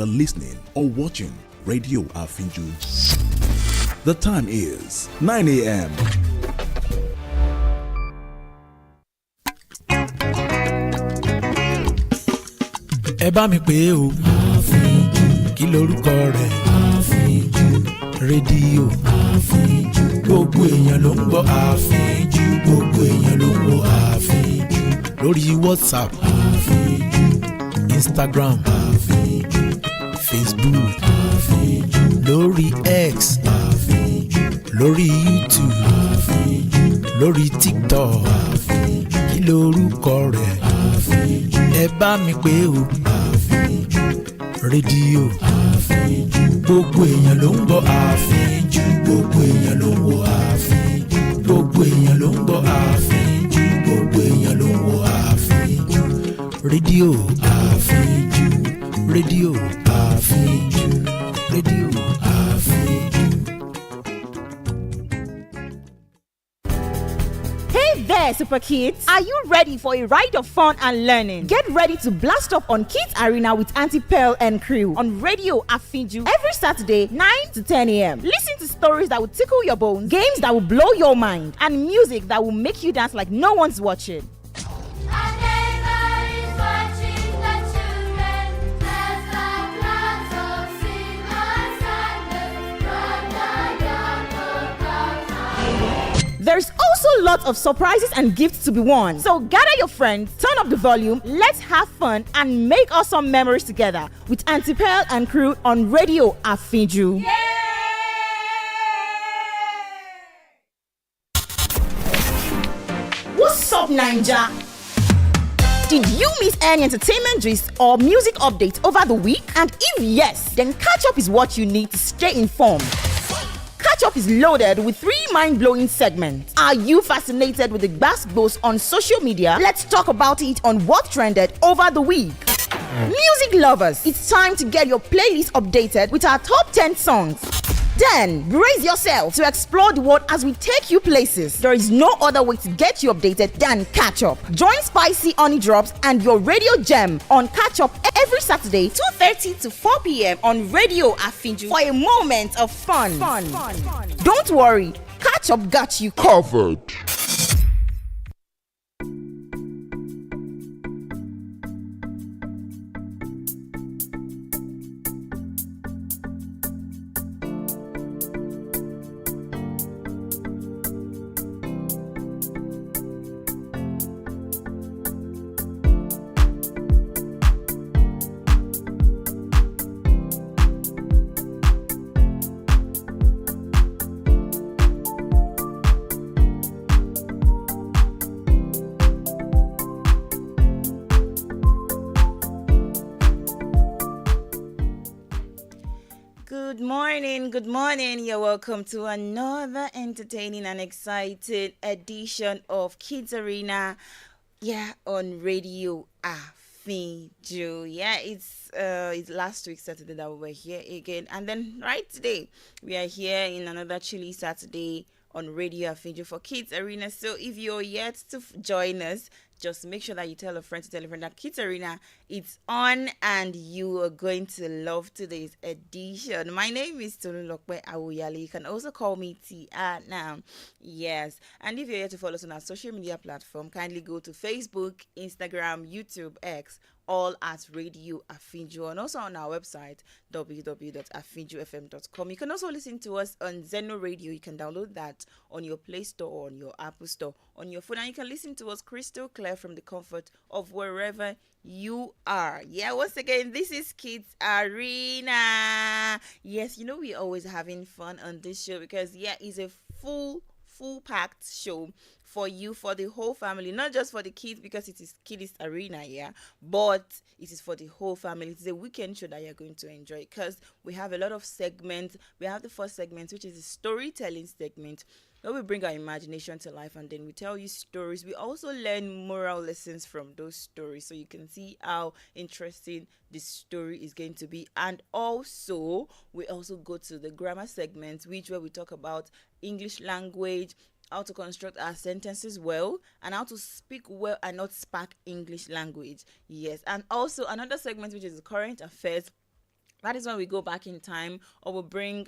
you are listening or watching Radio Afinju. The time is 9 a.m. Ẹ bá mi pè o. Àfíjù. Kí lorúkọ rẹ̀? Àfíjù. Rédíò. Àfíjù. Gbogbo èèyàn ló ń gbọ́ àfíjù. Gbogbo èèyàn ló ń gbọ́ àfíjù. Lórí WhatsApp. Àfíjù. Instagram. Àfíjù. Facebook. Àfíjù. Lórí X. Àfíjù. Lórí YouTube. Àfíjù. Lórí TikTok. Àfíjù. Kí lorúkọ rẹ̀? Àfíjù. Ẹ bá mi pè o. Àfíjù. Rédíò. Àfíjù. Gbogbo èèyàn ló ń gbọ́ àfíjù. Gbogbo èèyàn ló ń gbọ́ àfíjù. Gbogbo èèyàn ló ń gbọ́ àfíjù. Gbogbo èèyàn ló ń gbọ́ àfíjù. Rédíò àfíjù. Rédíò àfíjù. Rédíò àfíjù. There, Super Kids. Are you ready for a ride of fun and learning? Get ready to blast up on Kids Arena with Auntie Pearl and crew on Radio Afinju every Saturday, 9 to 10 a.m. Listen to stories that will tickle your bones, games that will blow your mind, and music that will make you dance like no one's watching. There's also lots of surprises and gifts to be won. So gather your friends, turn up the volume, let's have fun and make awesome memories together with Auntie Pearl and crew on Radio Afinju. Yay! What's up, Ninja? Did you miss any entertainment gist or music updates over the week? And if yes, then catch up is what you need to stay informed. Catch Up is loaded with 3 mind-blowing segments. Are you fascinated with the gbas on social media? Let's talk about it on What Trended over the week. Music lovers, it's time to get your playlist updated with our top 10 songs. Then, brace yourself to explore the world as we take you places. There is no other way to get you updated than Catch Up. Join Spicy Honey Drops and your radio gem on Catch Up every Saturday, 2:30 to 4 p.m. on Radio Afinju for a moment of fun. Don't worry, Catch Up got you covered. Good morning. You're welcome to another entertaining and exciting edition of Kids Arena. On Radio Afinju. It's last week Saturday that we were here again, and then right today we are here in another chilly Saturday on Radio Afinju for Kids Arena. So if you're yet to join us, just make sure that you tell a friend that Kids Arena it's on and you are going to love today's edition. My name is Tolulope Awoyale. You can also call me Tia now. Yes. And if you're here to follow us on our social media platform, kindly go to Facebook, Instagram, YouTube, X, all at Radio Afinju, and also on our website www.afinjufm.com. You can also listen to us on Zeno Radio. You can download that on your Play Store or on your Apple Store on your phone, and you can listen to us crystal clear from the comfort of wherever you are. Once again, this is Kids Arena. Yes, we're always having fun on this show because it's a full packed show for you, for the whole family, not just for the kids because it is Kiddies Arena, but it is for the whole family. It's a weekend show that you're going to enjoy because we have a lot of segments. We have the first segment, which is the storytelling segment, where we bring our imagination to life and then we tell you stories. We also learn moral lessons from those stories, so you can see how interesting this story is going to be. And also, we also go to the grammar segment, where we talk about English language, how to construct our sentences well, and how to speak well and not spark English language. Yes, and also another segment, which is current affairs, That is when we go back in time, or we'll bring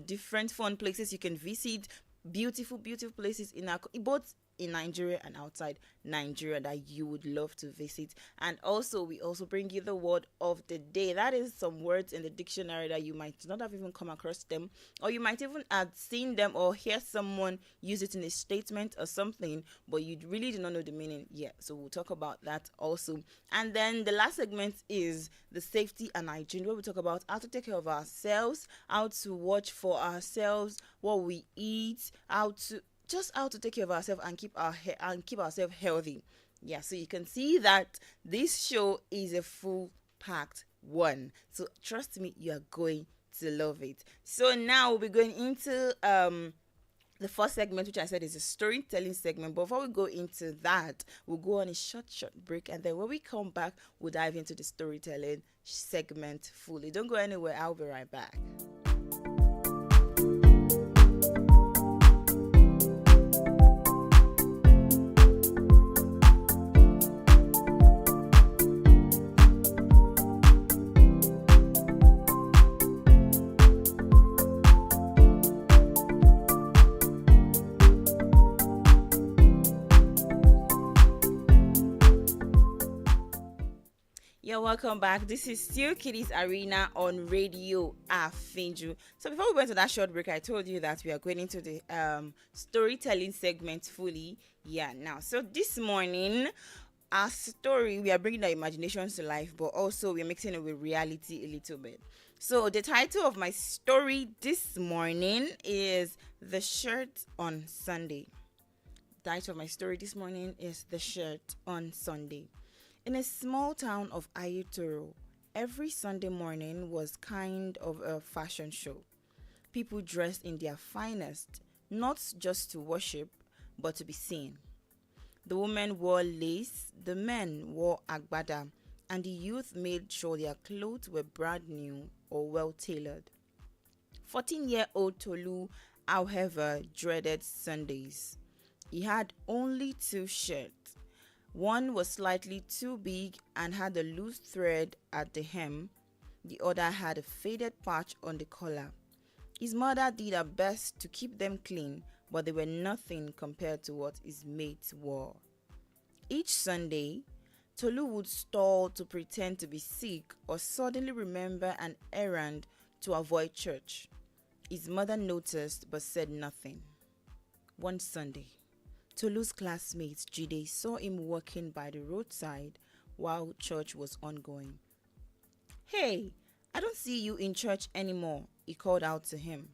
different fun places you can visit, beautiful, beautiful places in our both in Nigeria and outside Nigeria that you would love to visit. And also, we also bring you the word of the day. That is some words in the dictionary that you might not have even come across them, or you might even have seen them or hear someone use it in a statement or something, but you really do not know the meaning yet. So we'll talk about that also. And then the last segment is the safety and hygiene, where we talk about how to take care of ourselves, how to watch for ourselves, what we eat, how to take care of ourselves and keep ourselves healthy. Yeah, so you can see that this show is a full packed one. So trust me, you are going to love it. So now we'll be going into the first segment, which I said is a storytelling segment. But before we go into that, we'll go on a short break, and then when we come back, we'll dive into the storytelling segment fully. Don't go anywhere. I'll be right back. Yeah, welcome back. This is still Kiddies Arena on Radio Afinju. So before we went to that short break, I told you that we are going into the storytelling segment fully. Yeah, now. So this morning, our story, we are bringing our imaginations to life, but also we're mixing it with reality a little bit. So the title of my story this morning is The Shirt on Sunday. The title of my story this morning is The Shirt on Sunday. In a small town of Ayutoro, every Sunday morning was kind of a fashion show. People dressed in their finest, not just to worship, but to be seen. The women wore lace, the men wore agbada, and the youth made sure their clothes were brand new or well tailored. 14-year-old Tolu, however, dreaded Sundays. He had only 2 shirts. One was slightly too big and had a loose thread at the hem. The other had a faded patch on the collar. His mother did her best to keep them clean, but they were nothing compared to what his mates wore. Each Sunday, Tolu would stall to pretend to be sick or suddenly remember an errand to avoid church. His mother noticed but said nothing. One Sunday, Tolu's classmate Jide saw him walking by the roadside while church was ongoing. "Hey, I don't see you in church anymore," he called out to him.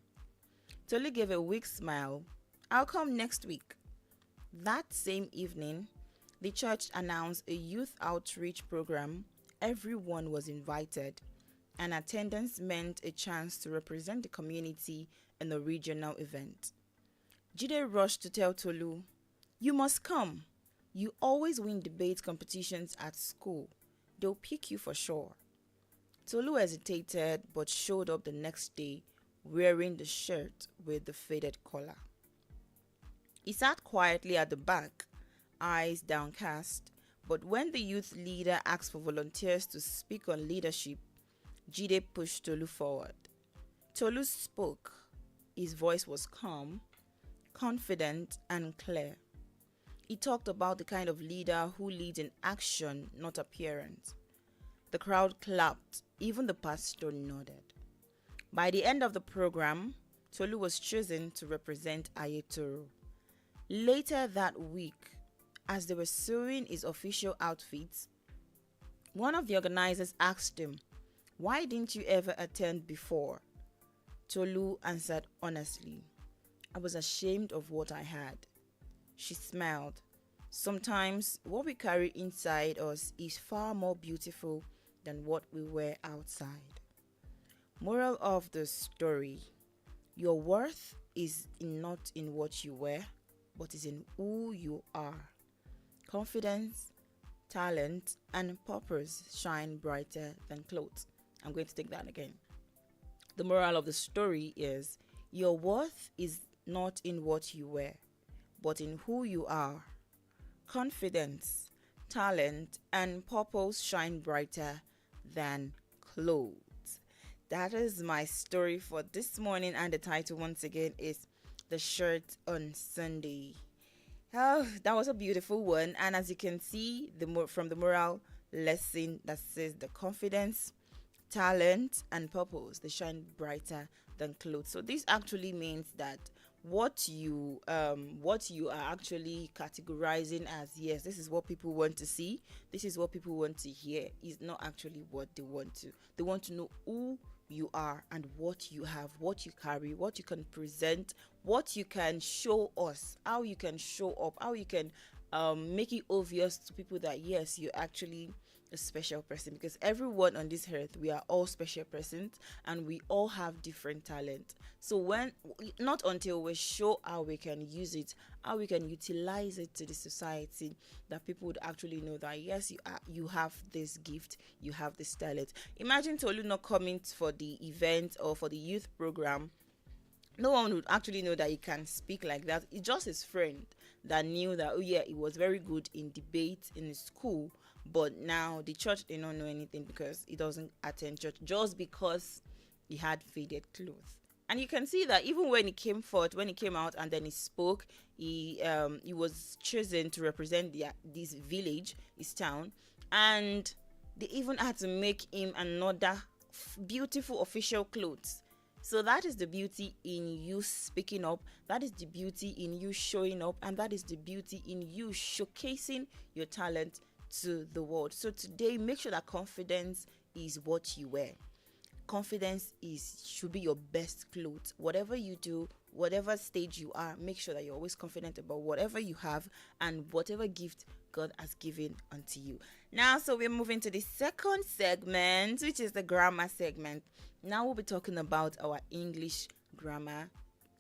Tolu gave a weak smile. "I'll come next week." That same evening, the church announced a youth outreach program. Everyone was invited, and attendance meant a chance to represent the community in a regional event. Jide rushed to tell Tolu, "You must come. You always win debate competitions at school. They'll pick you for sure." Tolu hesitated but showed up the next day wearing the shirt with the faded collar. He sat quietly at the back, eyes downcast, but when the youth leader asked for volunteers to speak on leadership, Jide pushed Tolu forward. Tolu spoke. His voice was calm, confident, and clear. He talked about the kind of leader who leads in action, not appearance. The crowd clapped, even the pastor nodded. By the end of the program, Tolu was chosen to represent Ayetoro. Later that week, as they were sewing his official outfits, one of the organizers asked him, "Why didn't you ever attend before?" Tolu answered honestly, "I was ashamed of what I had." She smiled. Sometimes what we carry inside us is far more beautiful than what we wear outside. Moral of the story: your worth is not in what you wear, but is in who you are. Confidence, talent, and purpose shine brighter than clothes. I'm going to take that again. The moral of the story is your worth is not in what you wear, but in who you are. Confidence, talent, and purpose shine brighter than clothes. that is my story for this morning, and the title once again is The Shirt on Sunday. Oh, that was a beautiful one, and as you can see, from the moral lesson that says the confidence, talent, and purpose, they shine brighter than clothes. So this actually means that what you are actually categorizing as, yes, this is what people want to see, this is what people want to hear, is not actually what they want to. They want to know who you are and what you have, what you carry, what you can present, what you can show us, how you can show up, how you can make it obvious to people that yes, you're actually a special person. Because everyone on this earth, we are all special persons, and we all have different talent. So when, not until we show how we can use it, how we can utilize it to the society, that people would actually know that yes, you have this gift, you have this talent. Imagine Tolu not coming for the event or for the youth program. No one would actually know that he can speak like that. It's just his friend that knew that, oh yeah, he was very good in debate in his school, but now the church did not know anything because he doesn't attend church, just because he had faded clothes. And you can see that even when he came forth, when he came out and then he spoke, he was chosen to represent this village, his town, and they even had to make him another beautiful official clothes. So that is the beauty in you speaking up, that is the beauty in you showing up, and that is the beauty in you showcasing your talent to the world. So today, make sure that confidence is what you wear. Confidence should be your best clothes. Whatever you do, whatever stage you are, make sure that you're always confident about whatever you have and whatever gift God has given unto you. Now, so we're moving to the second segment, which is the grammar segment. Now we'll be talking about our English grammar,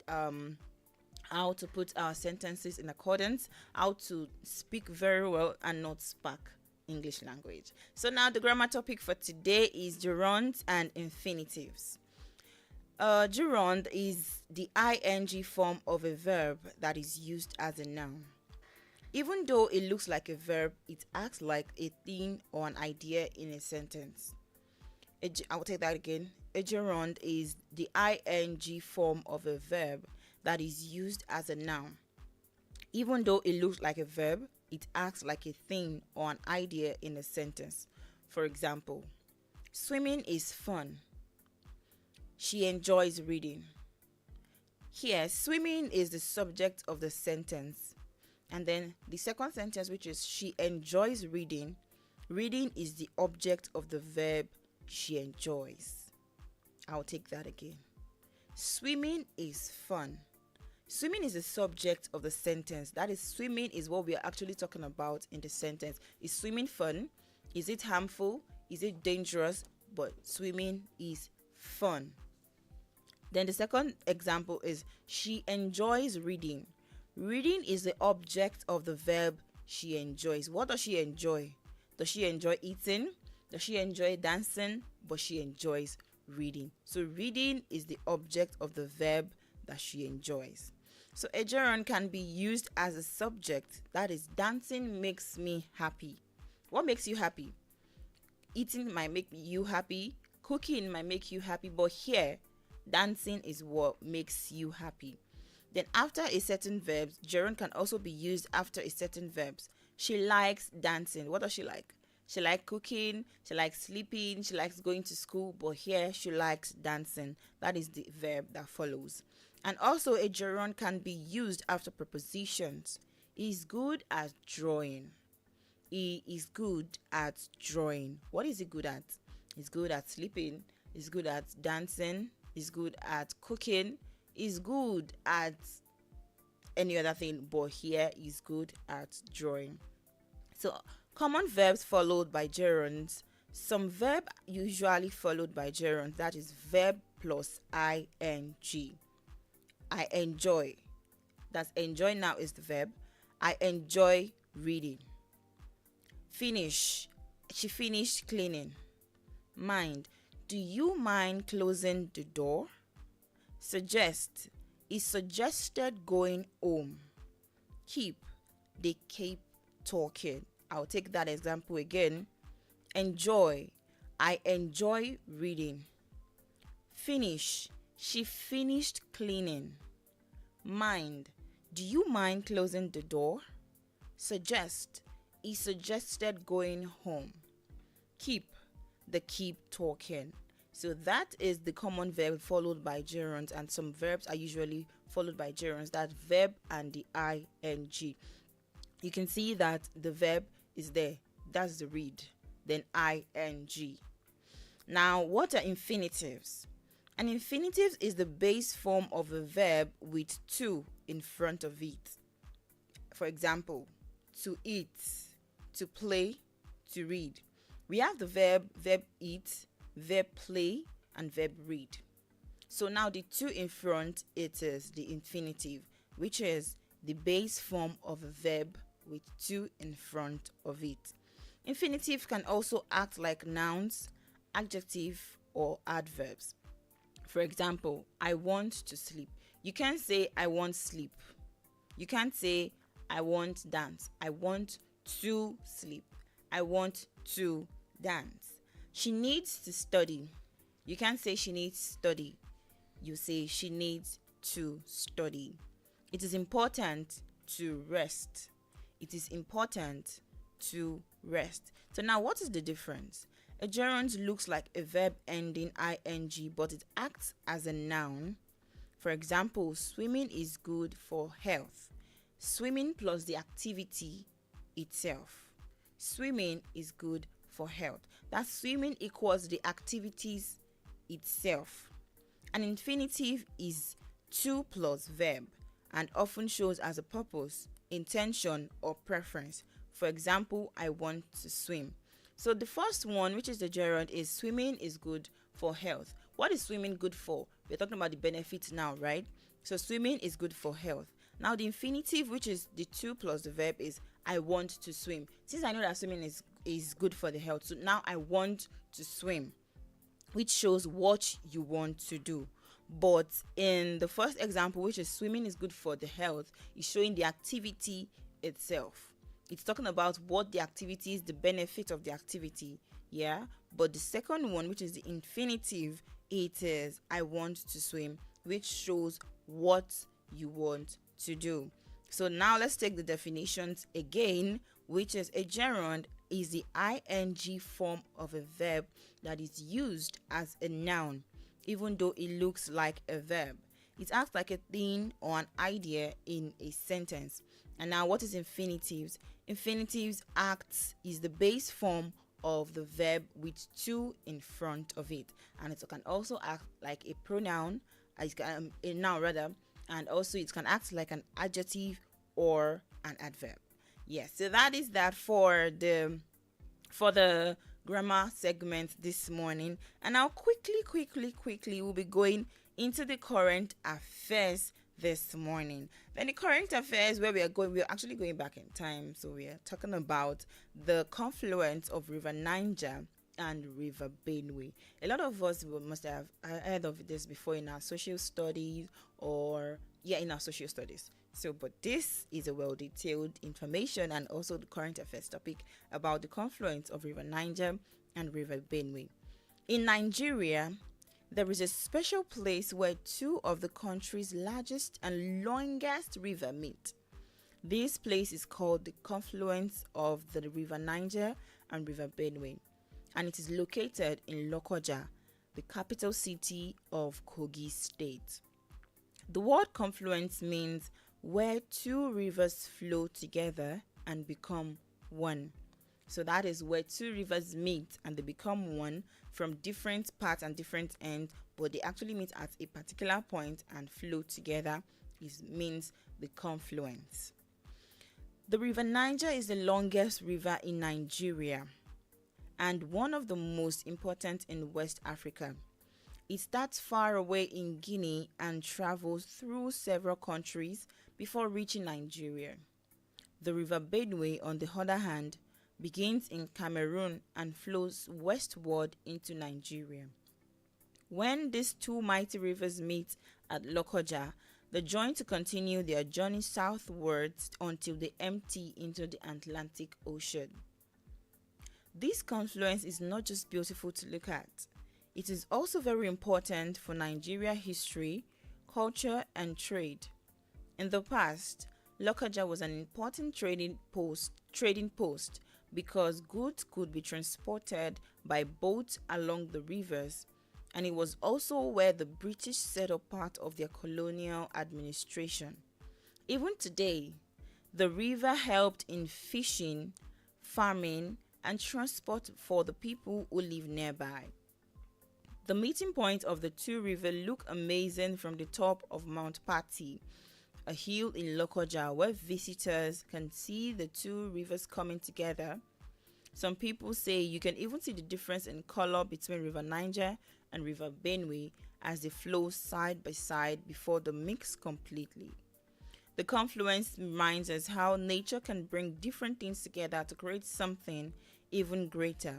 how to put our sentences in accordance, how to speak very well and not spark English language. So now the grammar topic for today is gerunds and infinitives. Gerund is the ing form of a verb that is used as a noun. Even though it looks like a verb, it acts like a thing or an idea in a sentence. I will take that again. A gerund is the ing form of a verb that is used as a noun. Even though it looks like a verb, it acts like a thing or an idea in a sentence. For example, swimming is fun. She enjoys reading. Here, swimming is the subject of the sentence. And then the second sentence, which is she enjoys reading, reading is the object of the verb she enjoys. I'll take that again. Swimming is fun. Swimming is the subject of the sentence. That is, swimming is what we are actually talking about in the sentence. Is swimming fun? Is it harmful? Is it dangerous? But swimming is fun. Then the second example is she enjoys reading. Reading is the object of the verb she enjoys. What does she enjoy? Does she enjoy eating? Does she enjoy dancing? But she enjoys reading. So reading is the object of the verb that she enjoys. So a gerund can be used as a subject. That is, dancing makes me happy. What makes you happy? Eating might make you happy. Cooking might make you happy. But here, dancing is what makes you happy. Then after a certain verb, gerund can also be used after a certain verbs. She likes dancing. What does she like? She likes cooking, she likes sleeping, she likes going to school, but here she likes dancing. That is the verb that follows. And also a gerund can be used after prepositions. He is good at drawing. He is good at drawing. What is he good at? He's good at sleeping, he's good at dancing, he's good at cooking, he's good at any other thing, but here he's good at drawing. So common verbs followed by gerunds. Some verb usually followed by gerunds. That is verb plus ing. I enjoy. That's enjoy now is the verb. I enjoy reading. Finish. She finished cleaning. Mind. Do you mind closing the door? Suggest. He suggested going home. Keep. They keep talking. I'll take that example again. Enjoy. I enjoy reading. Finish. She finished cleaning. Mind. Do you mind closing the door? Suggest. He suggested going home. Keep. They keep talking. So that is the common verb followed by gerunds, and some verbs are usually followed by gerunds. That verb and the ing. You can see that the verb is there. That's the read. Then ing. Now, what are infinitives? An infinitive is the base form of a verb with to in front of it. For example, to eat, to play, to read. We have the verb eat, verb play, and verb read. So now the to in front, it is the infinitive, which is the base form of a verb with to in front of it. Infinitive can also act like nouns, adjective, or adverbs. For example, I want to sleep. You can't say I want sleep. You can't say I want dance. I want to sleep. I want to dance. She needs to study. You can't say she needs study. You say she needs to study. It is important to rest. It is important to rest. So now what is the difference? A gerund looks like a verb ending ing, but it acts as a noun. For example, swimming is good for health. Swimming plus the activity itself. Swimming is good for health. That swimming equals the activities itself. An infinitive is to plus verb and often shows as a purpose, intention, or preference. For example, I want to swim. So the first one, which is the gerund, is swimming is good for health. What is swimming good for? We're talking about the benefits now, right? So swimming is good for health. Now the infinitive, which is the to plus the verb, is I want to swim. Since I know that swimming is good for the health, so now I want to swim, which shows what you want to do. But in the first example, which is swimming is good for the health, is showing the activity itself. It's talking about what the activity is, the benefit of the activity. Yeah. But the second one, which is the infinitive, it is I want to swim, which shows what you want to do. So now let's take the definitions again, which is a gerund is the ing form of a verb that is used as a noun, even though it looks like a verb. It acts like a thing or an idea in a sentence. And now what is infinitives? Infinitives is the base form of the verb with to in front of it. And it can also act like a pronoun, a noun rather, and also it can act like an adjective or an adverb. Yes, so that is that for the grammar segment this morning. And now quickly we'll be going into the current affairs this morning. Then the current affairs, where we're actually going back in time. So we are talking about the confluence of River Niger and River Benue. A lot of us must have heard of this before in our social studies in our social studies. So, but this is a well-detailed information and also the current affairs topic about the confluence of River Niger and River Benue. In Nigeria, there is a special place where two of the country's largest and longest river meet. This place is called the confluence of the River Niger and River Benue, and it is located in Lokoja, the capital city of Kogi State. The word confluence means where two rivers flow together and become one. So that is where two rivers meet and they become one from different parts and different ends, but they actually meet at a particular point and flow together. It means the confluence. The River Niger is the longest river in Nigeria and one of the most important in West Africa. It starts far away in Guinea and travels through several countries before reaching Nigeria. The River Benue, on the other hand, begins in Cameroon and flows westward into Nigeria. When these two mighty rivers meet at Lokoja, they join to continue their journey southwards until they empty into the Atlantic Ocean. This confluence is not just beautiful to look at, It is also very important for Nigeria history, culture, and trade. In the past, Lokoja was an important trading post because goods could be transported by boat along the rivers, and it was also where the British set up part of their colonial administration. Even today, the river helped in fishing, farming, and transport for the people who live nearby. The meeting point of the two rivers look amazing from the top of Mount Patti, a hill in Lokoja where visitors can see the two rivers coming together. Some people say you can even see the difference in color between River Niger and River Benue as they flow side by side before they mix completely. The confluence reminds us how nature can bring different things together to create something even greater.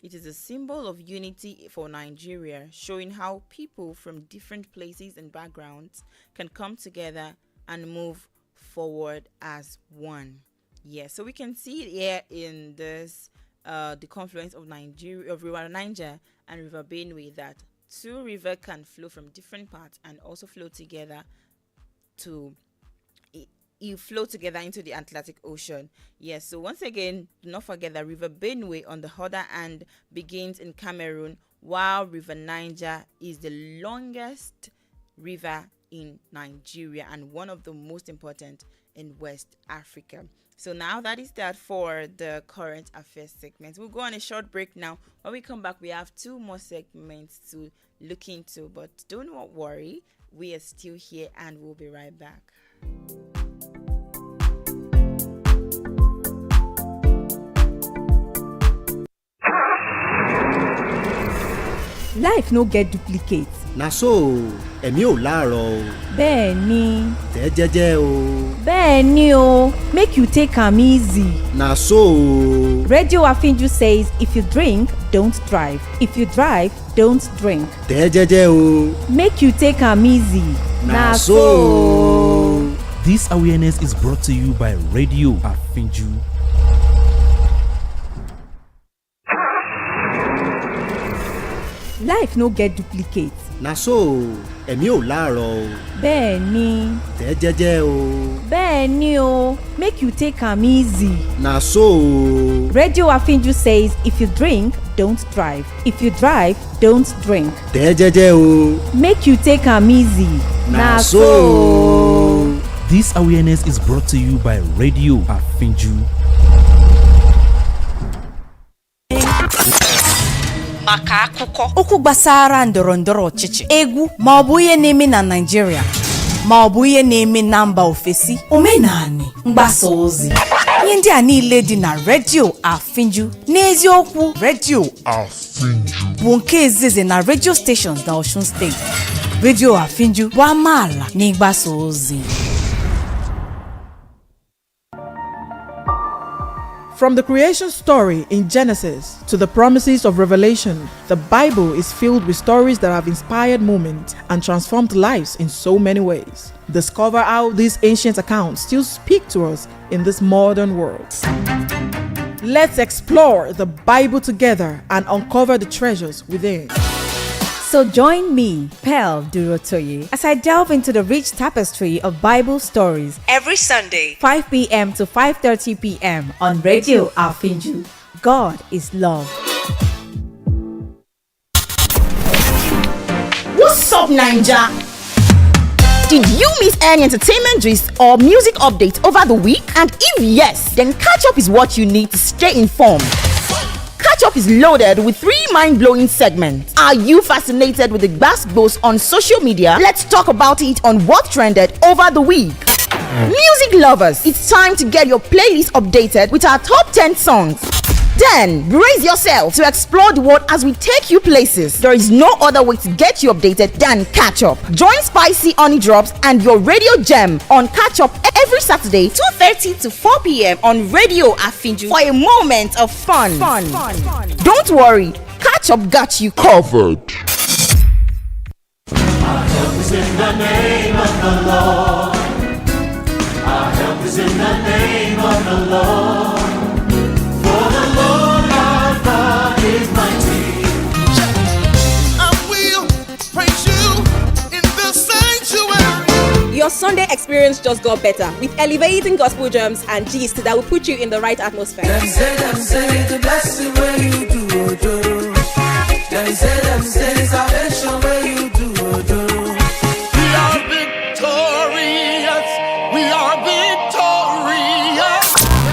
It is a symbol of unity for Nigeria, showing how people from different places and backgrounds can come together and move forward as one. Yes, so we can see it here in this the confluence of River Niger and River Benue, that two rivers can flow from different parts and also flow together into the Atlantic Ocean. Yes, so once again, do not forget that River Benue on the other hand begins in Cameroon, while River Niger is the longest river in Nigeria and one of the most important in West Africa. So now that is that for the current affairs segment. We'll go on a short break now. When we come back, we have two more segments to look into, but don't worry, we are still here and we'll be right back. Life no get duplicate. Na so ẹ̀mí ò láàárọ̀ o. Bẹ́ẹ̀ ni. Tẹ́ jẹ́jẹ́ o. Bẹ́ẹ̀ ni o. Make you take am easy. Na so. Radio Afinju says if you drink, don't drive. If you drive, don't drink. Tẹ́ jẹ́jẹ́ o. Make you take am easy. Na so. This awareness is brought to you by Radio Afinju. Life no get duplicate. Na so ẹ̀mí ò láàárọ̀ o. Bẹ́ẹ̀ ni. Tẹ́ jẹ́jẹ́ o. Bẹ́ẹ̀ ni o. Make you take am easy. Na so. Radio Afinju says if you drink, don't drive. If you drive, don't drink. Tẹ́ jẹ́jẹ́ o. Make you take am easy. Na so. This awareness is brought to you by Radio Afinju. Maka akụkọ okwu gbasara ndọrọndọrọ ọchịchị, egwu ma ọ bụ ihe na-eme na Naịjirịa ma ọ bụ ihe na-eme na mba ofesi, omenani, mgbasa ozi, ihe ndị a niile dị na Radio Afinju. N'eziokwu, Radio Afinju bụ nke izizi na radio stations na Osun State. Radio Afinju bụ amaala na ịgbasa ozi. From the creation story in Genesis to the promises of Revelation, the Bible is filled with stories that have inspired moments and transformed lives in so many ways. Discover how these ancient accounts still speak to us in this modern world. Let's explore the Bible together and uncover the treasures within. So join me, Pearl Durotoye, as I delve into the rich tapestry of Bible stories Every Sunday, 5 p.m. to 5:30 p.m. on Radio Afinju. God is love. What's up, Ninja? Did you miss any entertainment gist or music updates over the week? And if yes, then catch up is what you need to stay informed. Catch Up is loaded with 3 mind-blowing segments. Are you fascinated with the gbas on social media? Let's talk about it on What Trended over the week. Music lovers, it's time to get your playlist updated with our top 10 songs. Then, brace yourself to explore the world as we take you places. There is no other way to get you updated than Catch Up. Join Spicy Honey Drops and your radio gem on Catch Up every Saturday, 2:30 to 4 p.m. on Radio Afinju for a moment of fun. Don't worry, Catch Up got you covered. Our help is in the name of the Lord. Our help is in the name of the Lord. For the Lord our God is mighty. Your Sunday experience just got better with elevating gospel gems and gist that will put you in the right atmosphere. Them say the blessing where you do, Ojo. Them say salvation where you do, Ojo. We are victorious. We are victorious.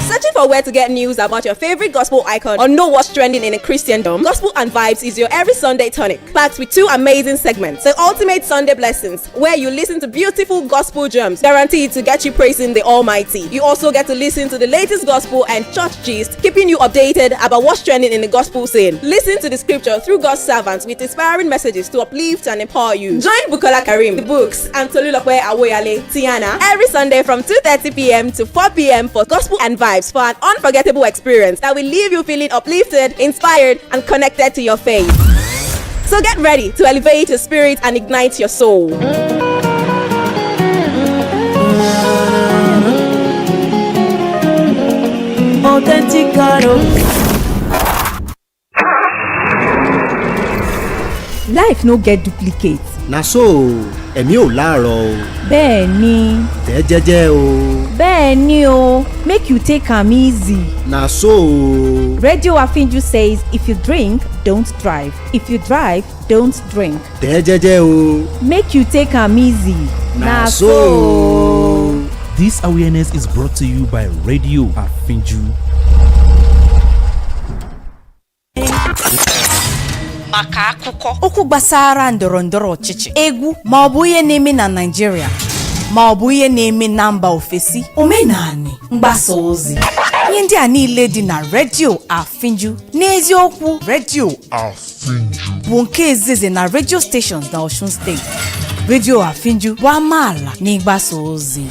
Searching for where to get news about your favorite gospel icon or know what's trending in a Christendom? Gospel and Vibes is your every Sunday tonic, packed with two amazing segments. The ultimate Sunday blessings, where you listen to beautiful gospel gems guaranteed to get you praising the Almighty. You also get to listen to the latest gospel and church gist, keeping you updated about what's trending in the gospel scene. Listen to the scripture through God's servants with inspiring messages to uplift and empower you. Join Bukola Karim, The Books, and Tolulope Awoyale, Tiana, every Sunday from 2:30 p.m. to 4 p.m. for Gospel and Vibes, for an unforgettable experience that will leave you feeling uplifted, inspired, and connected to your faith. So get ready to elevate your spirit and ignite your soul. Authentic Life no get duplicate. Na so ẹ̀mí ò láàárọ̀ o. Bẹ́ẹ̀ ni. Tẹ́ jẹ́jẹ́ o. Bẹ́ẹ̀ ni o. Make you take am easy. Na so o. Radio Afinju says if you drink, don't drive. If you drive, don't drink. Tẹ́ jẹ́jẹ́ o. Make you take am easy. Na so o. This awareness is brought to you by Radio Afinju. Maka akụkọ okwu gbasara ndọrọndọrọ ọchịchị, egwu ma ọ bụ ihe na-eme na Naịjirịa ma ọ bụ ihe na-eme na mba ofesi, omenani, mgbasa ozi, ihe ndị a niile dị na Radio Afinju. N'eziokwu, Radio Afinju bụ nke izizi na radio stations na Osun State. Radio Afinju bụ amaala n'ịgbasa ozi.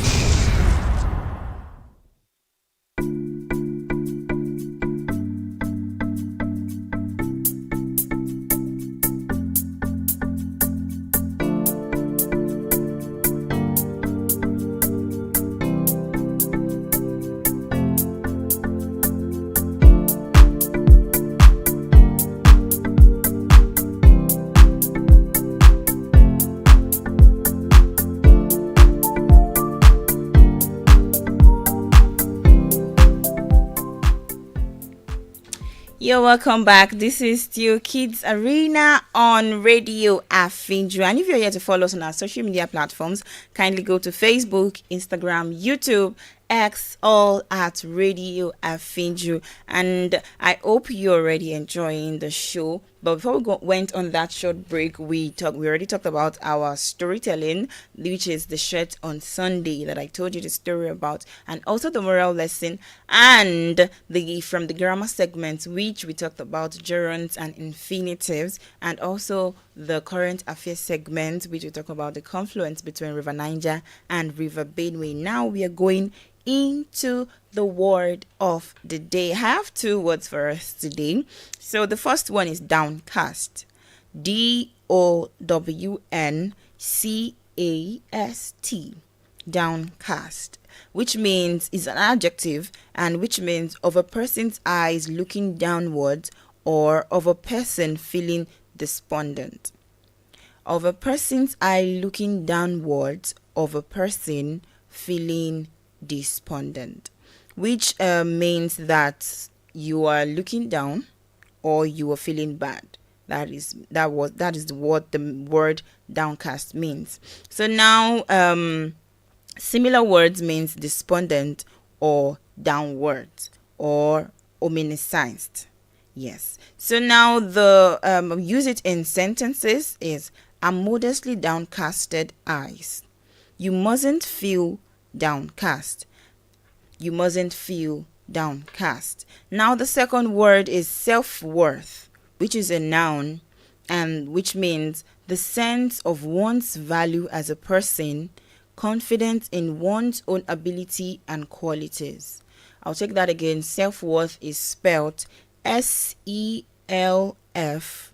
You're welcome back. This is still Kids Arena on Radio Afinju. And if you're here to follow us on our social media platforms, kindly go to Facebook, Instagram, YouTube, X, all at Radio Afinju. And I hope you're already enjoying the show. But before we went on that short break, we already talked about our storytelling, which is the shirt on Sunday that I told you the story about, and also the moral lesson, and from the grammar segment, which we talked about gerunds and infinitives, and also the current affairs segment, which we talk about the confluence between River Niger and River Benue. Now we are going into the word of the day. I have two words for us today. So the first one is downcast. DOWNCAST. Downcast, which means is an adjective, and which means of a person's eyes looking downwards, or of a person feeling despondent. Of a person's eye looking downwards, of a person feeling despondent, which means that you are looking down or you are feeling bad. That is what the word downcast means. So now similar words means despondent or downwards or ominisced. Yes. So now the use it in sentences is I'm modestly downcasted eyes. You mustn't feel downcast. You mustn't feel downcast. Now the second word is self-worth, which is a noun, and which means the sense of one's value as a person, confidence in one's own ability and qualities. I'll take that again. Self-worth is spelled SELFWORTH. SELFWORTH.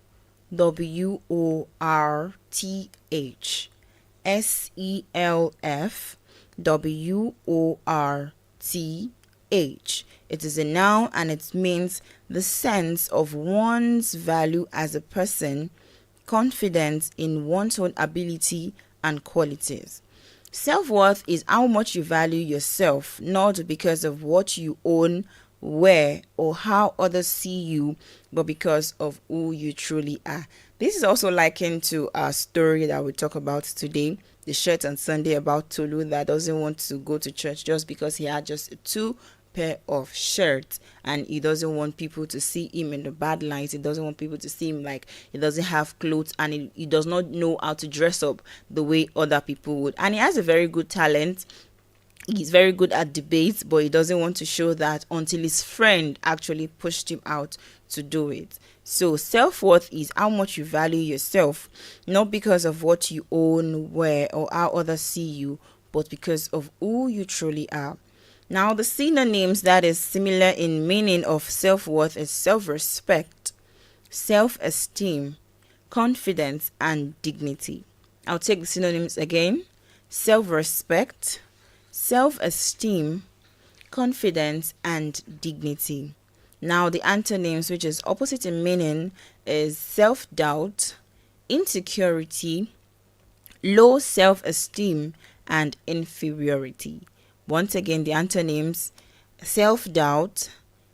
It is a noun and it means the sense of one's value as a person, confidence in one's own ability and qualities. Self-worth is how much you value yourself, not because of what you own, where, or how others see you, but because of who you truly are. This is also likened to our story that we talk about today, the shirt on Sunday about Tolu that doesn't want to go to church just because he had just 2 pair of shirts, and he doesn't want people to see him in the bad light. He doesn't want people to see him like he doesn't have clothes, and he does not know how to dress up the way other people would. And he has a very good talent. He's very good at debates, but he doesn't want to show that until his friend actually pushed him out to do it. So self-worth is how much you value yourself, not because of what you own, where, or how others see you, but because of who you truly are. Now, the synonyms that is similar in meaning of self-worth is self-respect, self-esteem, confidence, and dignity. I'll take the synonyms again. Self-respect, self-esteem, confidence, and dignity. Now, the antonyms, which is opposite in meaning, is self-doubt, insecurity, low self-esteem, and inferiority. Once again, the antonyms: self-doubt,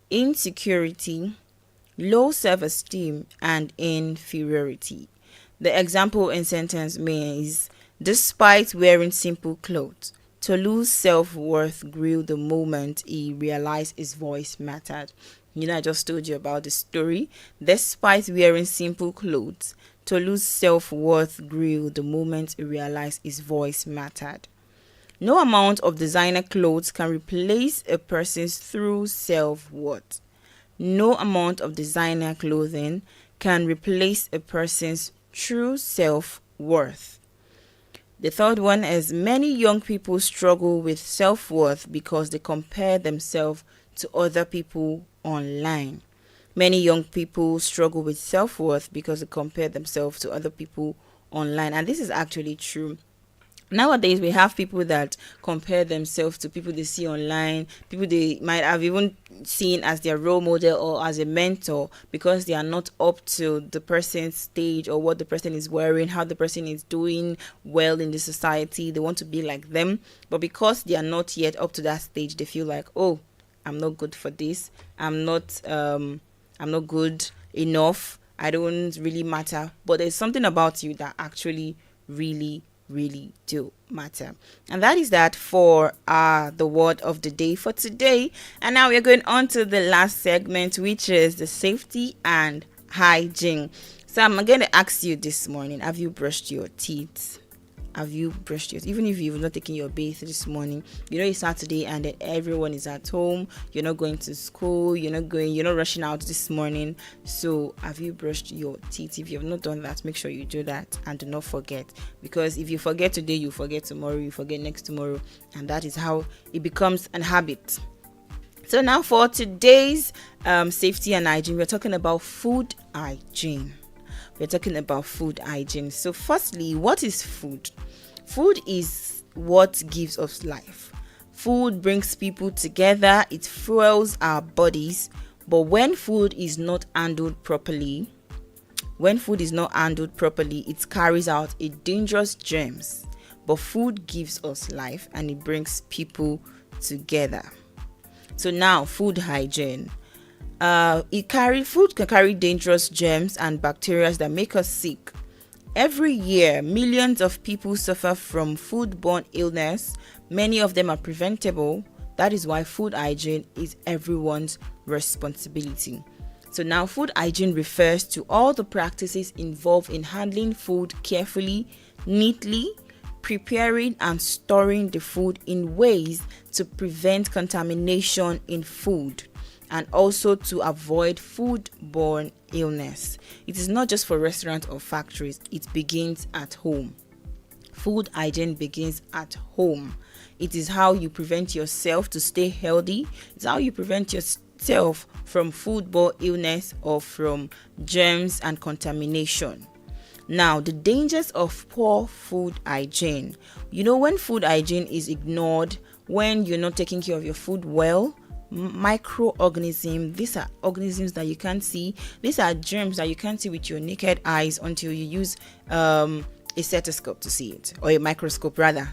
insecurity, low self-esteem, and inferiority. The example in sentence means, despite wearing simple clothes, Tolu's self-worth grew the moment he realized his voice mattered. I just told you about the story. Despite wearing simple clothes, Tolu's self-worth grew the moment he realized his voice mattered. No amount of designer clothes can replace a person's true self-worth. No amount of designer clothing can replace a person's true self-worth. The third one is, many young people struggle with self-worth because they compare themselves to other people online. Many young people struggle with self-worth because they compare themselves to other people online. And this is actually true. Nowadays, we have people that compare themselves to people they see online, people they might have even seen as their role model or as a mentor, because they are not up to the person's stage or what the person is wearing, how the person is doing well in the society. They want to be like them, but because they are not yet up to that stage, they feel like, oh, I'm not good for this. I'm not good enough. I don't really matter. But there's something about you that actually really do matter, and that is that for the word of the day for today. And now we're going on to the last segment, which is the safety and hygiene. So I'm going to ask you this morning, have you brushed your teeth? Have you brushed your teeth? Even if you've not taken your bath this morning, it's Saturday and then everyone is at home, you're not going to school, you're not rushing out this morning. So have you brushed your teeth? If you have not done that, make sure you do that and do not forget, because if you forget today, you forget tomorrow, you forget next tomorrow, and that is how it becomes an habit. So now for today's safety and hygiene, we're talking about food hygiene. So firstly, what is food? Food is what gives us life. Food brings people together. It fuels our bodies. But when food is not handled properly, it carries out a dangerous germs. But food gives us life and it brings people together. So now, food hygiene. Food can carry dangerous germs and bacteria that make us sick. Every year, millions of people suffer from foodborne illness. Many of them are preventable. That is why food hygiene is everyone's responsibility. So now, food hygiene refers to all the practices involved in handling food carefully, neatly, preparing and storing the food in ways to prevent contamination in food, and also to avoid foodborne illness. It is not just for restaurants or factories, it begins at home. Food hygiene begins at home. It is how you prevent yourself to stay healthy. It's how you prevent yourself from foodborne illness or from germs and contamination. Now, the dangers of poor food hygiene. When food hygiene is ignored, when you're not taking care of your food well, microorganisms, these are organisms that you can't see. These are germs that you can't see with your naked eyes until you use a stethoscope to see it, or a microscope rather.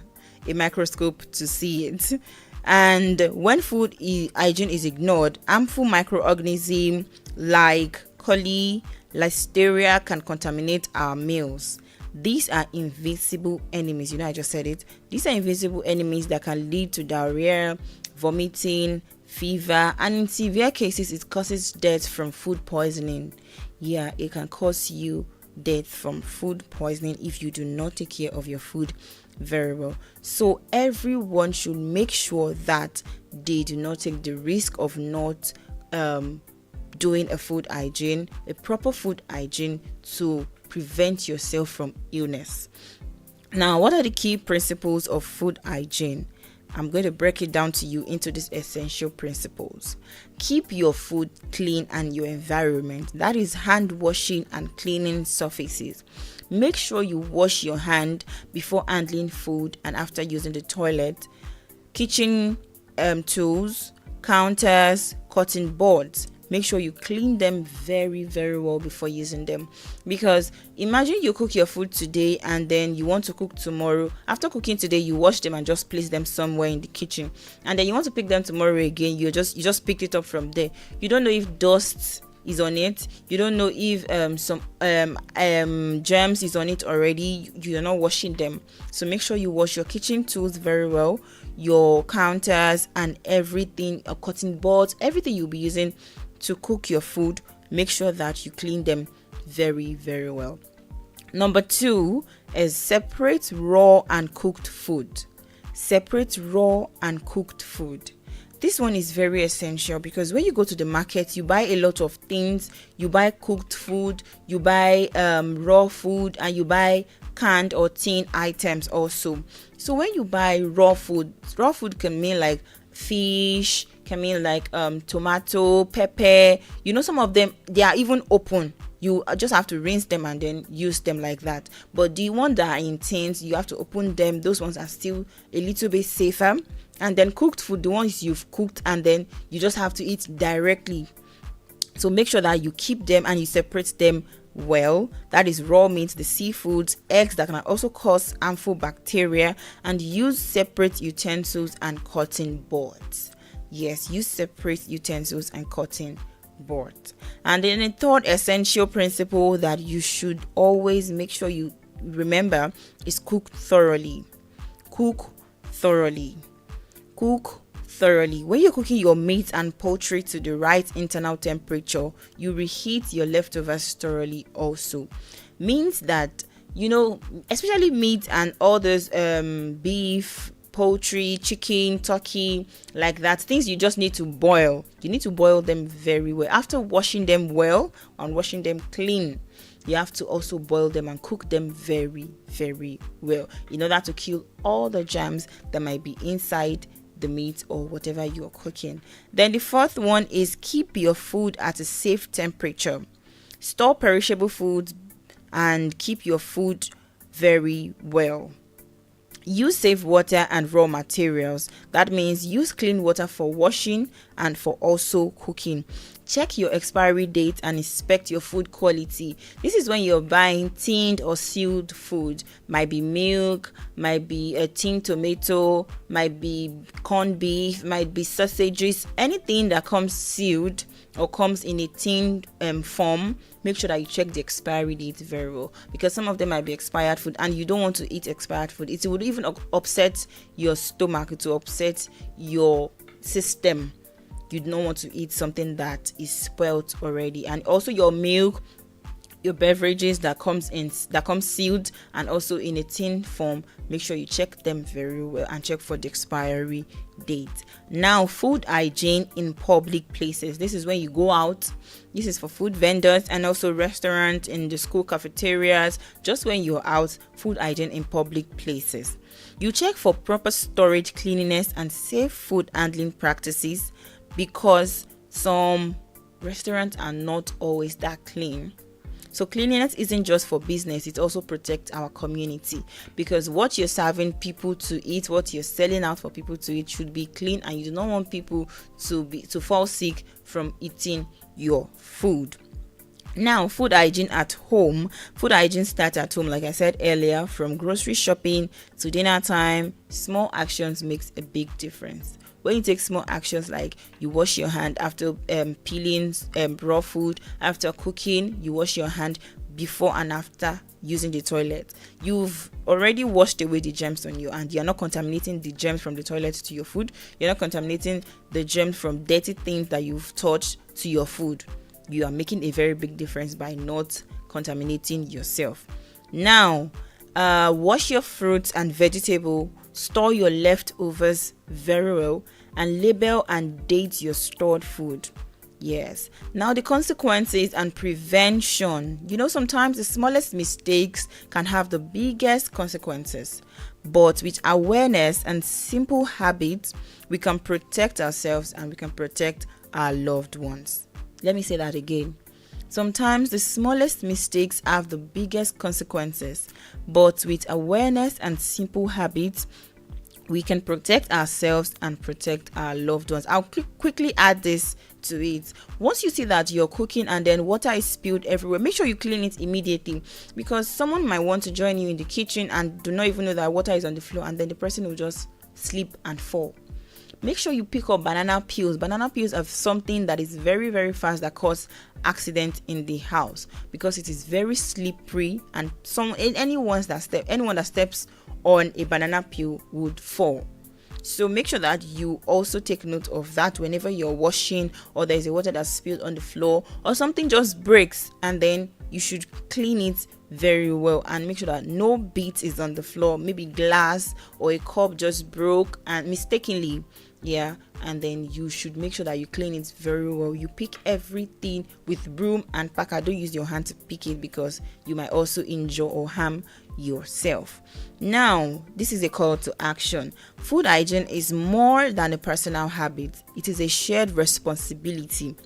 a microscope to see it. And when food hygiene is ignored, harmful microorganisms like coli, listeria can contaminate our meals. These are invisible enemies. I just said it. These are invisible enemies that can lead to diarrhea, vomiting, fever, and in severe cases, it causes death from food poisoning. Yeah, it can cause you death from food poisoning if you do not take care of your food very well. So everyone should make sure that they do not take the risk of not doing a proper food hygiene to prevent yourself from illness. Now, what are the key principles of food hygiene? I'm going to break it down to you into these essential principles. Keep your food clean and your environment. That is hand washing and cleaning surfaces. Make sure you wash your hand before handling food and after using the toilet. Kitchen tools, counters, cutting boards. Make sure you clean them very, very well before using them. Because imagine you cook your food today and then you want to cook tomorrow. After cooking today, you wash them and just place them somewhere in the kitchen. And then you want to pick them tomorrow again. You just picked it up from there. You don't know if dust is on it. You don't know if some germs is on it already. You're not washing them. So make sure you wash your kitchen tools very well, your counters and everything, cutting boards, everything you'll be using to cook your food. Make sure that you clean them very, very well. Number 2 is separate raw and cooked food. Separate raw and cooked food. This one is very essential because when you go to the market, you buy a lot of things. You buy cooked food, you buy raw food, and you buy canned or tin items also. So when you buy raw food can mean like fish, can mean like tomato, pepper. Some of them, they are even open. You just have to rinse them and then use them like that. But the ones that are in tins, you have to open them. Those ones are still a little bit safer. And then cooked food, the ones you've cooked and then you just have to eat directly. So make sure that you keep them and you separate them well. That is raw meat, the seafoods, eggs that can also cause harmful bacteria, and use separate utensils and cutting boards. Yes, use separate utensils and cutting boards. And then the third essential principle that you should always make sure you remember is cook thoroughly. Cook thoroughly. Cook thoroughly. When you're cooking your meat and poultry to the right internal temperature, you reheat your leftovers thoroughly also. Means that, especially meat and all those beef, poultry, chicken, turkey, like that, things you just need to boil. You need to boil them very well. After washing them well and washing them clean, you have to also boil them and cook them very, very well in order to kill all the germs that might be inside the meat or whatever you're cooking. Then the fourth one is keep your food at a safe temperature. Store perishable foods and keep your food very well. Use safe water and raw materials. That means use clean water for washing and for also cooking. Check your expiry date and inspect your food quality. This is when you're buying tinned or sealed food. Might be milk, might be a tinned tomato, might be corned beef, might be sausages. Anything that comes sealed or comes in a tinned form, make sure that you check the expiry date very well, because some of them might be expired food and you don't want to eat expired food. It would even upset your stomach, to upset your system. You don't want to eat something that is spoiled already. And also your milk, your beverages that come sealed and also in a tin form, make sure you check them very well and check for the expiry date. Now, food hygiene in public places. This is when you go out. This is for food vendors and also restaurants, in the school cafeterias. Just when you're out, food hygiene in public places. You check for proper storage, cleanliness, and safe food handling practices, because some restaurants are not always that clean. So cleanliness isn't just for business, it also protects our community, because what you're serving people to eat, what you're selling out for people to eat should be clean, and you do not want people to fall sick from eating your food. Now, food hygiene at home. Food hygiene starts at home, like I said earlier, from grocery shopping to dinner time. Small actions makes a big difference. When you take small actions like you wash your hand after peeling raw food, after cooking, you wash your hand before and after using the toilet. You've already washed away the germs on you, and you're not contaminating the germs from the toilet to your food. You're not contaminating the germs from dirty things that you've touched to your food. You are making a very big difference by not contaminating yourself. Now, wash your fruits and vegetable, store your leftovers very well, and label and date your stored food. Yes. Now, the consequences and prevention. Sometimes the smallest mistakes can have the biggest consequences. But with awareness and simple habits, we can protect ourselves and we can protect our loved ones. Let me say that again. Sometimes the smallest mistakes have the biggest consequences, but with awareness and simple habits, we can protect ourselves and protect our loved ones. I'll quickly add this to it. Once you see that you're cooking and then water is spilled everywhere, make sure you clean it immediately, because someone might want to join you in the kitchen and do not even know that water is on the floor, and then the person will just slip and fall. Make sure you pick up banana peels. Banana peels are something that is very, very fast that cause accident in the house, because it is very slippery, and anyone that steps on a banana peel would fall. So make sure that you also take note of that whenever you're washing, or there's a water that's spilled on the floor, or something just breaks, and then you should clean it very well and make sure that no bit is on the floor. Maybe glass or a cup just broke and mistakenly, and then you should make sure that you clean it very well. You pick everything with broom and packer. Don't use your hand to pick it, because you might also injure or harm yourself. Now, this is a call to action. Food hygiene is more than a personal habit. It is a shared responsibility.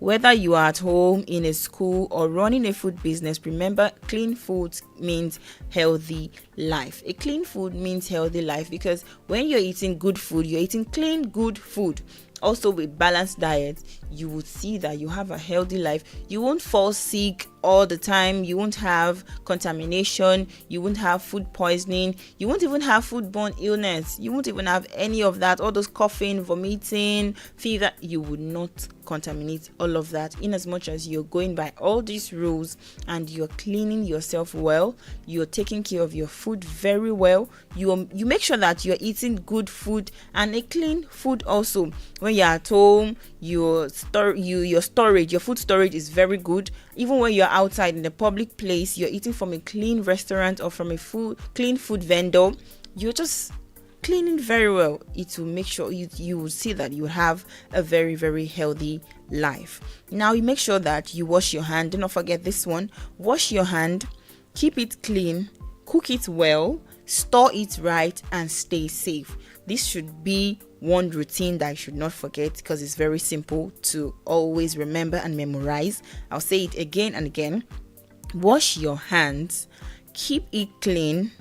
Whether you are at home, in a school, or running a food business, remember, clean food means healthy life. A clean food means healthy life, because when you're eating good food, you're eating clean, good food. Also, with balanced diet, you would see that you have a healthy life. You won't fall sick all the time. You won't have contamination. You won't have food poisoning. You won't even have foodborne illness. You won't even have any of that. All those coughing, vomiting, fever. You would not contaminate all of that, in as much as you're going by all these rules and you're cleaning yourself well. You're taking care of your food very well. You make sure that you're eating good food and a clean food also. When you're at home, your food storage is very good. Even when you're outside in a public place, you're eating from a clean restaurant or from a clean food vendor, you're just cleaning very well. It will make sure you will see that you have a very, very healthy life. Now, you make sure that you wash your hand. Do not forget this one. Wash your hand, keep it clean, cook it well, store it right, and stay safe. This should be one routine that I should not forget, because it's very simple to always remember and memorize. I'll say it again and again. Wash your hands, keep it clean,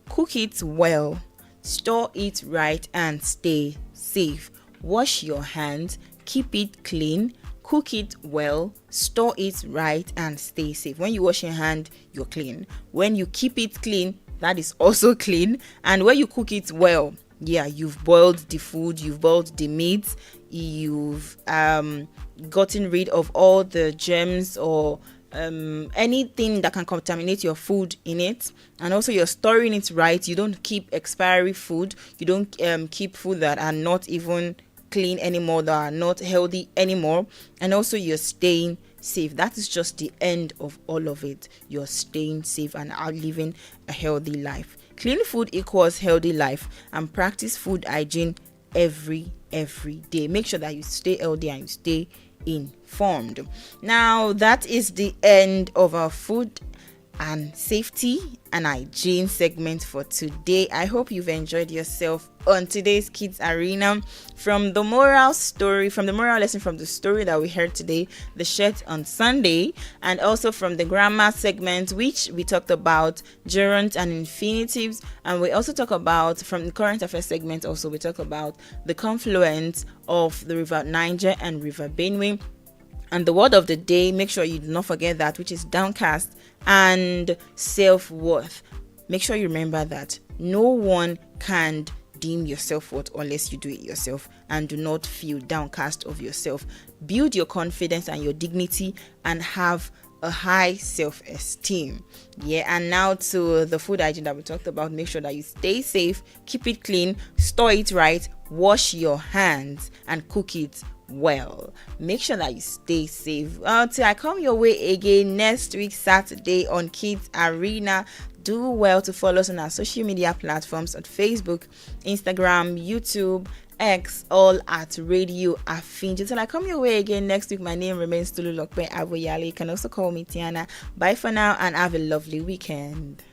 cook it well, store it right, and stay safe. Wash your hands, keep it clean, cook it well, store it right, and stay safe. When you wash your hand, you're clean. When you keep it clean, that is also clean. And when you cook it well, you've boiled the food, you've boiled the meat, you've gotten rid of all the germs or anything that can contaminate your food in it. And also, you're storing it right. You don't keep expiry food. You don't keep food that are not even clean anymore, that are not healthy anymore. And also, you're staying safe. That is just the end of all of it. You're staying safe and are living a healthy life. Clean food equals healthy life, and practice food hygiene every day. Make sure that you stay healthy and you stay informed. Now, that is the end of our food and safety and hygiene segment for today. I hope you've enjoyed yourself on today's Kids Arena. From the moral lesson from the story that we heard today, the shirt on Sunday, and also from the grammar segment, which we talked about gerunds and infinitives, and we also talk about, from the current affairs segment also, we talk about the confluence of the river Niger and river Benue. And the word of the day, make sure you do not forget that, which is downcast and self-worth. Make sure you remember that no one can deem your self-worth unless you do it yourself, and do not feel downcast of yourself. Build your confidence and your dignity and have a high self-esteem. And now to the food hygiene that we talked about. Make sure that you stay safe, keep it clean, store it right, wash your hands, and cook it well. Make sure that you stay safe until I come your way again next week Saturday on Kids Arena. Do well to follow us on our social media platforms on Facebook, Instagram, YouTube, X, all at Radio Afinju. Till I come your way again next week, my name remains Tolulope Awoyale. You can also call me Tiana. Bye for now and have a lovely weekend.